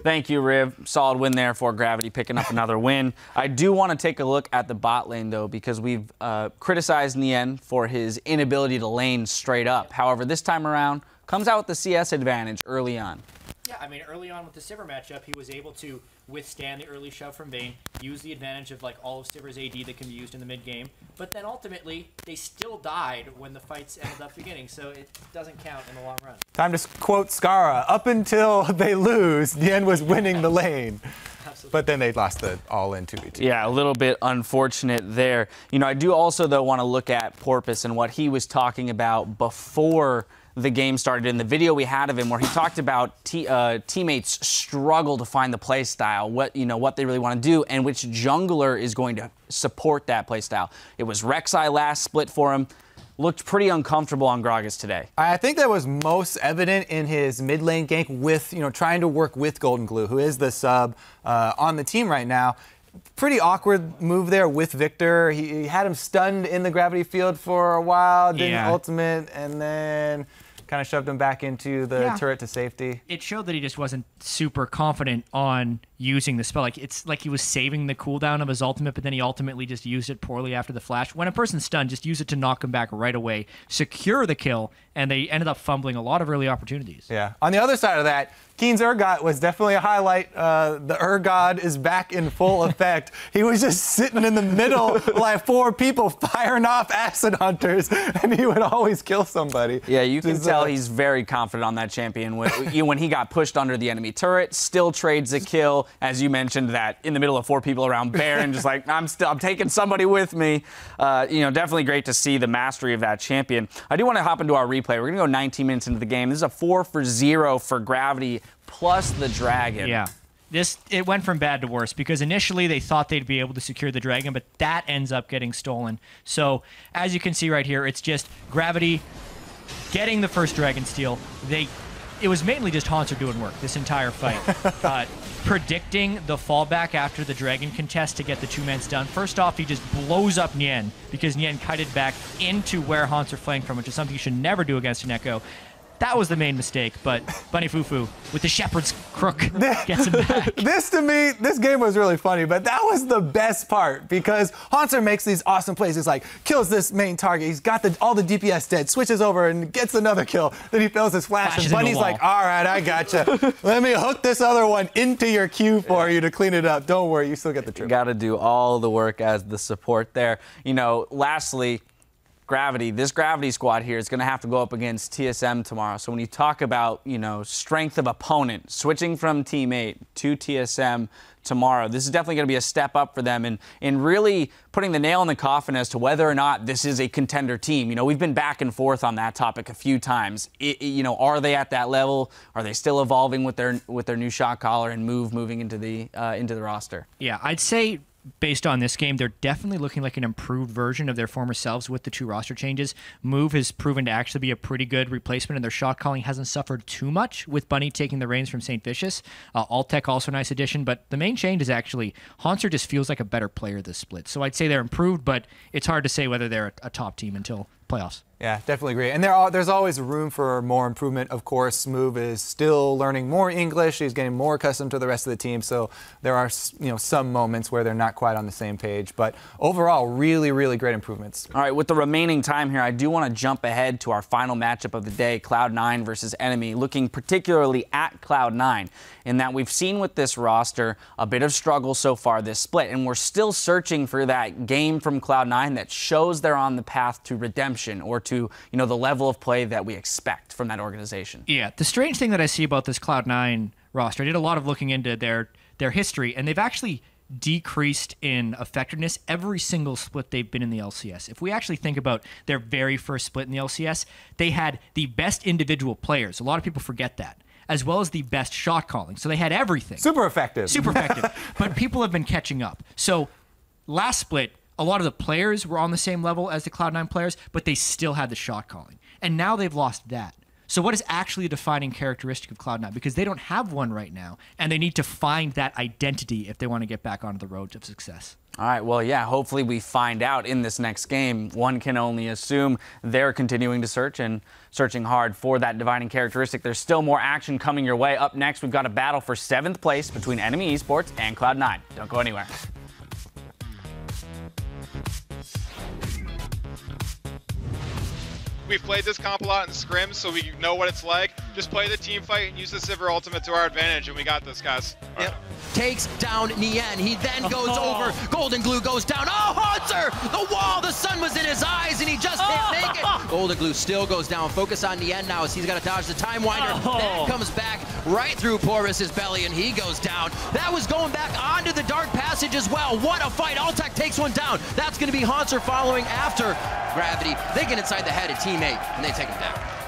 Thank you, Riv. Solid win there for Gravity, picking up another win. I do want to take a look at the bot lane, though, because we've criticized Nien for his inability to lane straight up. However, this time around, comes out with the CS advantage early on. Yeah, I mean, early on with the Sivir matchup, he was able to withstand the early shove from Vayne, use the advantage of like all of Sivir's AD that can be used in the mid game, but then ultimately they still died when the fights ended up beginning, so it doesn't count in the long run. Time to quote Skara: up until they lose, Nien was winning the lane. Absolutely. But then they lost the all-in 2v2. Yeah, a little bit unfortunate there. You know, I do also, though, want to look at Porpoise and what he was talking about before the game started. In the video we had of him where he talked about teammates struggle to find the play style, what they really want to do, and which jungler is going to support that play style. It was Rek'Sai last split for him. Looked pretty uncomfortable on Gragas today. I think that was most evident in his mid lane gank with, trying to work with Golden Glue, who is the sub on the team right now. Pretty awkward move there with Victor. He had him stunned in the gravity field for a while, didn't ultimate, and then kind of shoved him back into the turret to safety. It showed that he just wasn't super confident on using the spell. Like, it's like he was saving the cooldown of his ultimate, but then he ultimately just used it poorly after the flash. When a person's stunned, just use it to knock him back right away, secure the kill, and they ended up fumbling a lot of early opportunities. Yeah. On the other side of that, Keen's Urgot was definitely a highlight. The Urgod is back in full effect. He was just sitting in the middle, like 4 people firing off acid hunters, and he would always kill somebody. Yeah, you can tell he's very confident on that champion. When he got pushed under the enemy turret, still trades a kill. As you mentioned, that in the middle of 4 people around Baron, just like, I'm taking somebody with me. Definitely great to see the mastery of that champion. I do want to hop into our replay. We're going to go 19 minutes into the game. This is a 4-for-0 for Gravity plus the Dragon. Yeah. It went from bad to worse because initially they thought they'd be able to secure the Dragon, but that ends up getting stolen. So as you can see right here, it's just Gravity getting the first Dragon steal. It was mainly just Haunter doing work this entire fight. Predicting the fallback after the Dragon contest to get the 2-man stun. First off, he just blows up Nien because Nien kited back into where Haunter flanked from, which is something you should never do against an Echo. That was the main mistake, but Bunny Fufu with the Shepherd's Crook gets him back. To me, this game was really funny, but that was the best part because Haunter makes these awesome plays. He's like, kills this main target. He's got all the DPS dead, switches over and gets another kill. Then he fails his flash, and Bunny's like, all right, I gotcha. Let me hook this other one into your queue for you to clean it up. Don't worry, you still get the triple. Got to do all the work as the support there. Lastly, this Gravity squad here is going to have to go up against TSM tomorrow. So when you talk about, strength of opponent, switching from Team 8 to TSM tomorrow, this is definitely going to be a step up for them and really putting the nail in the coffin as to whether or not this is a contender team. We've been back and forth on that topic a few times. Are they at that level? Are they still evolving with their new shot caller and moving into the roster? Yeah, I'd say based on this game, they're definitely looking like an improved version of their former selves with the 2 roster changes. Move has proven to actually be a pretty good replacement, and their shot calling hasn't suffered too much with Bunny taking the reins from St. Vicious. Altec also a nice addition, but the main change is actually Haunter just feels like a better player this split. So I'd say they're improved, but it's hard to say whether they're a top team until playoffs. Yeah, definitely agree. And there's always room for more improvement. Of course, Move is still learning more English. He's getting more accustomed to the rest of the team. So there are, some moments where they're not quite on the same page. But overall, really, really great improvements. All right, with the remaining time here, I do want to jump ahead to our final matchup of the day, Cloud9 versus Enemy, looking particularly at Cloud9, in that we've seen with this roster a bit of struggle so far this split. And we're still searching for that game from Cloud9 that shows they're on the path to redemption or to the level of play that we expect from that organization. Yeah, the strange thing that I see about this Cloud9 roster, I did a lot of looking into their history, and they've actually decreased in effectiveness every single split they've been in the LCS. If we actually think about their very first split in the LCS, they had the best individual players. A lot of people forget that, as well as the best shot calling. So they had everything. Super effective. Super effective. But people have been catching up. So last split, a lot of the players were on the same level as the Cloud9 players, but they still had the shot calling. And now they've lost that. So what is actually a defining characteristic of Cloud9? Because they don't have one right now, and they need to find that identity if they want to get back onto the road to success. All right, well, yeah, hopefully we find out in this next game. One can only assume they're continuing to search and searching hard for that defining characteristic. There's still more action coming your way. Up next, we've got a battle for 7th place between Enemy Esports and Cloud9. Don't go anywhere. We've played this comp a lot in scrims, so we know what it's like. Just play the team fight and use the Sivir ultimate to our advantage, and we got this, guys. Yep. Takes down Nien. He then goes over. Golden Glue goes down. Oh, Haunter! The wall! The sun was in his eyes, and he just can't make it. Golden Glue still goes down. Focus on Nien now as he's got to dodge the Time Winder. That comes back right through Porus's belly, and he goes down. That was going back onto the Dark Passage as well. What a fight. Altec takes one down. That's going to be Haunter following after Gravity. They get inside the head of teammate, and they take him down.